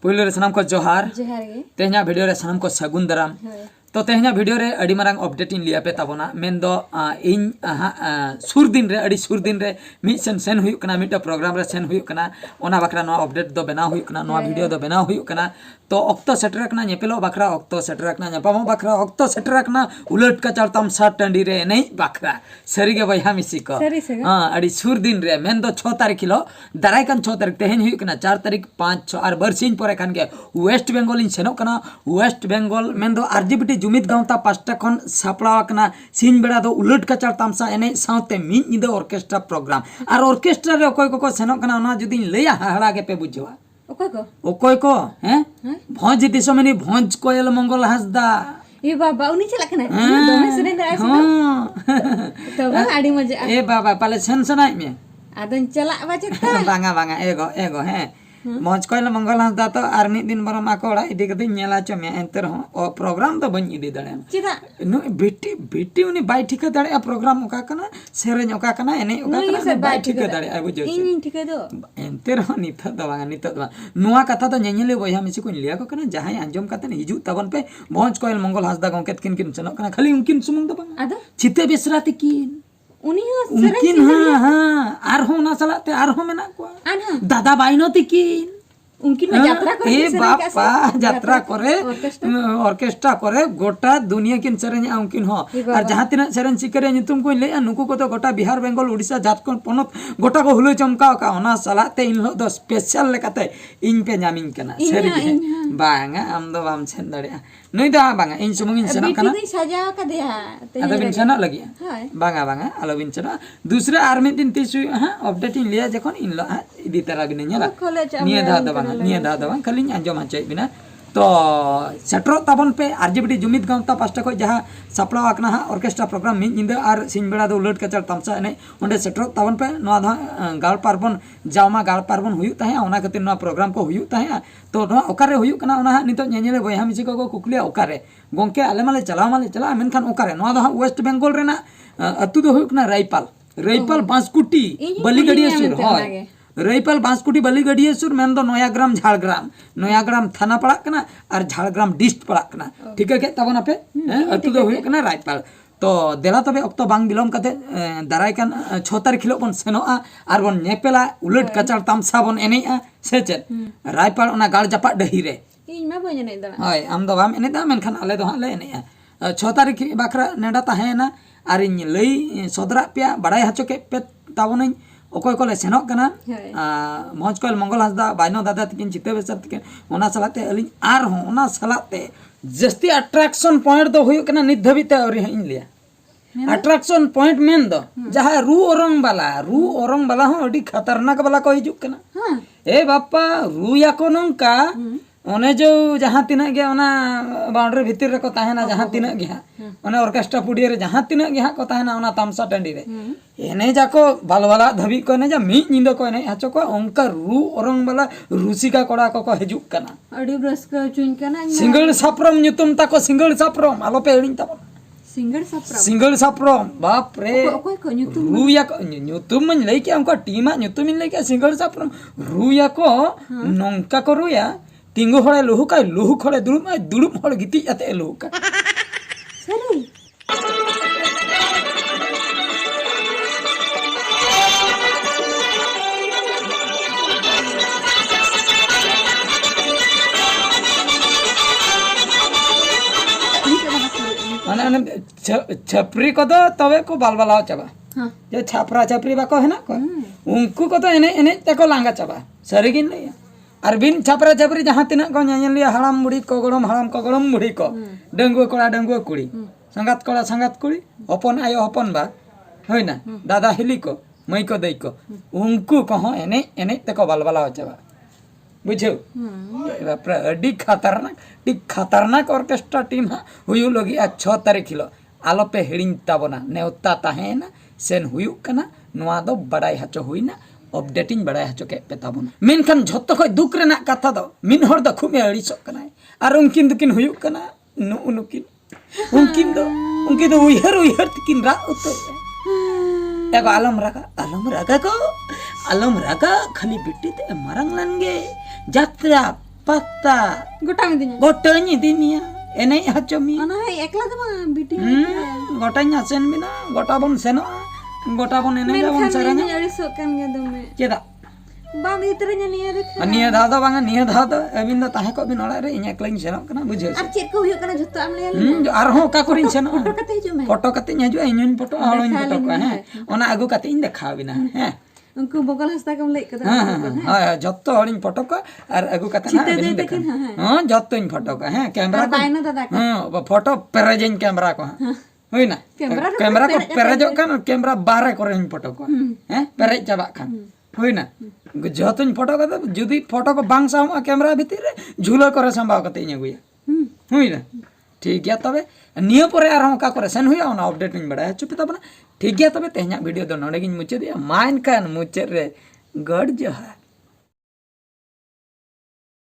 पुइलो रे सनाम को जोहार जोहार गे तेहना वीडियो रे सनाम को सगुन दाराम तो तेहना वीडियो रे अड़ी मारंग अपडेट इन लिया पे ताबोना मेन दो इन सुर दिन रे अड़ी सुर दिन रे मिट सेन हुयुक कना मिट प्रोग्राम रे सेन हुयुक कना ओना बकरा नो अपडेट दो बनाव हुयुक कना नो वीडियो दो बनाव हुयुक कना तो ऑक्तो सेटर कना नेपेलो बकरा ऑक्तो सेटर कना नेपामो बकरा ऑक्तो सेटर कना उलट का चलताम सात टंडी रे नहीं बकरा सरी गे भैया मिसी को हां अड़ी सुर दिन रे मेन दो 6 तारीख किलो दाराय कन 6 तारीख तेहन हुयुक कना 4 तारीख 5 6 आर बरसिन परे खान गे वेस्ट बेंगल इन सेनो कना वेस्ट बेंगल मेन दो आरजीबीटी जुमित गांवता पास्टा खन सापड़ाव कना सिन बेड़ा दो उलट का चल तामसा एने साउते मिन निदो ऑर्केस्ट्रा प्रोग्राम और ऑर्केस्ट्रा रे ओकोय को सेनो कना ओना जुदी लैया हाड़ा गे पे बुझवा ओकोय को हैं भोज दिसमनी भोज कोयल मंगल हासदा ए बाबा उनी चला कना दोमे सुने दे तो आडी मजा ए बाबा पाले सेन सनाय में आदन चला बाचे बांगा बांगा एगो हैं मौज कोयल मंगल हासदा तो आर मिद दिन बरम आकोड़ा इदी कदि नेला च में एंतर हो प्रोग्राम तो बन इदी दड़े चिदा नु बेटी उनी बाय ठिका दड़े प्रोग्राम ओका कना सेरेन ओका कना एने ओका कना बाय ठिका दड़े बुझो इन ठिका दो एंतर हो नित दो बांगा नित दो नुआ कथा तो नेनेले बया मिसी को लिया को कना जहां आंजम कते हिजु तबन पे मौज कोयल मंगल हासदा गोंकेत किन किन सनो कना खाली उनकिन सुमुंग दो बांगा आदो चिते बेसराते किन उनकिन हाँ आर हो ना चलाते आर हो मेना को दादा बाइनो तिकिन उनकिन यात्रा करे ए बापा यात्रा करे ऑर्केस्ट्रा करे गोटा दुनिया किन सेरेन उनकिन हो और जहां तिना सेरेन सिकरे नितुम को ले नुकु को तो गोटा बिहार बेंगल उड़ीसा झारखंड पोनत गोटा को हुलो चमकाव का ओना चलाते इन लो दो स्पेशल लेकाते इन पे नामिन कना सेरी बांगा आम दो बाम सेन दड़िया नई दा बांगा इन सुमुंग इन सेना कना बिन सजाव का दिया अदा बिन सेना लगी बांगा बांगा आलो बिन सेना दूसरे आर्मी दिन तिसु हां अपडेट इन लिया जखन इन लो इदी तरह बिन नेला निया दा बांगा निया दा बांगा खाली आंजम हाचै बिना तो सेट्रो ताबन पे आरजीबीटी जुमित गांवता पास्टा को जहां सपड़ाव आकना ऑर्केस्ट्रा प्रोग्राम मिद निंदा और सिन बेड़ा दो उलट कचर तमसा ने ओंडे सेट्रो ताबन पे नोआ दा गाल पार्बन जावमा गाल पार्बन हुयु ताहे ओना खातिर नोआ प्रोग्राम को हुयु ताहे तो नोआ ओकारे हुयु कना ओना नितो नेनेले बयहा मिसी को कुकलिया ओकारे गोंके आले माले चला मेनखान ओकारे नोआ दा वेस्ट बेंगल रेना अतु दो हुयु कना राइपाल बांसकुटी बलिगड़िया सुर होय रईपाल बांसकुटी बलिगड़िया सुर मेन दो नयाग्राम झाड़ग्राम थाना पड़ा कना और झाड़ग्राम डिस्ट पड़ा कना ठीक है के तबन आपे अतु दो हुई कना राइपाल तो देला तबे अक्तो बांग बिलोम कते दाराय कान 6 तारीख खिलो बन सेनोआ आर बन नेपेला उलट कचार तामसा बन एनेआ सेचे राइपाल ओना गाल जापा डही रे इन मा बन एने दा होय आम दो बाम एने दा मेनखान आले दो हाले एनेआ 6 तारीख बाकरा नेडा ताहेना आर इन लई सदरा पिया बड़ाय हाचो के पे ताबोनई ओकोय कोले सेनोक कना मौज कोयल मंगल हासदा बाइनो दादा तिकिन चिते बेसर तिकिन ओना सलाते अलिन आर हो ओना सलाते जस्ती अट्रैक्शन पॉइंट दो हुयु कना नित धबिते और इन लिया अट्रैक्शन पॉइंट मेन दो जहां रू ओरंग वाला हो अडी खतरनाक वाला को हिजुक कना ए बापा रू या को नंका ओने जो जहां तिना गया ओना बाउंड्री भीतर रे को ताहेना जहां तिना गया ओने ऑर्केस्ट्रा पुडिया रे जहां तिना गया को ताहेना ओना तामसा टंडी रे एने जाको बालवाला धबी को ने जा मी निंदो को ने हाचो को ओंका रू ओरंग वाला रूसिका कोड़ा को हिजुक कना अडी ब्रस को चुन कना सिंगल साप्रम न्युतुम ताको सिंगल साप्रम आलो पे एडिन ताबो सिंगल साप्रम बाप रे ओकोय को न्युतुम रू या को न्युतुम मन लई के हमको टीमा न्युतुम इन लई के सिंगल साप्रम रू या को नोंका को रू या तिंगु हड़े लुहु खड़े दुड़ुम हड़ गिति आते लुहुका सरी माने छपरी को तो तबे को बालबालाव चाबा जे छापरा छपरी बाको है ना को उनको को तो एने तको लांगा चाबा सरीगिन लैया और बिन छापरा छापरी जहां तिना को लिया हड़ाम बुढ़ी को गड़म बुढ़ी को डंगुआ कोड़ा डंगुआ कुड़ी संगात कोड़ा संगात कुड़ी हपन आयो हपन बा होय ना दादा हिली को मई को दई को उनको कहो एने तको बालबालाव चाबा बुझो बाप रे अडी खतरनाक ऑर्केस्ट्रा टीम हुयु लगी 6 तारीख हिलो आलो पे हिड़िन ताबोना नेवता ताहेना सेन हुयु कना नुआ दो बड़ाई हाचो हुइना अपडेटिंग बड़ाई हाचो के पे ताबोना मेनखान झत्तो खय दुख रेना कथा दो मिन हर द खुमे अड़िसो कनाय आर उनकिन दुकिन हुयु कना उनकिन दो उयहर तिकिन रा उतो एगो आलम रागा खाली बिट्टी ते मारंग लनगे जात्रा pata गोटा में दिnya gotanya idi mia enai hacho mi ana ekla do bang biting gotanya sen mina gota bon seno gota bon enai jabon seranya nyari sok kan ge dome cheda bang itranya niya dekha niya dada bang niya dada abin do tahe ko bin ola re inya ekla seno kana bujhe ar chet ko huyuk kana jotto am lay ar ho ka korin seno foto kate hiju me foto kate nya ju inyun foto holo foto ko he ona agu kate inde khawina he उनको बगल हस्ता कम ले कदा हां जत्तो हरिन photo को और अगु कते ना बिन देख हां जत्तो इन फोटो को हैं कैमरा को बायना दादा हां फोटो पेरेजन कैमरा को होई ना कैमरा को पेरेजो कान कैमरा बाहर करे इन फोटो को हैं पेरेज चाबा खान होई ना जत्तो इन फोटो को जुदी फोटो को बांग साम कैमरा भीतर रे झूलो करे संभाव कते इन गुया होई ना ठीक गया तबे नियो परे आर हम का करे सेन हुया ओना अपडेट इन बड़ा चुप तबना ठीक गया तबे तेहना वीडियो दो नोडे गिन मुचे दिया मान कान मुचे रे गड जो है।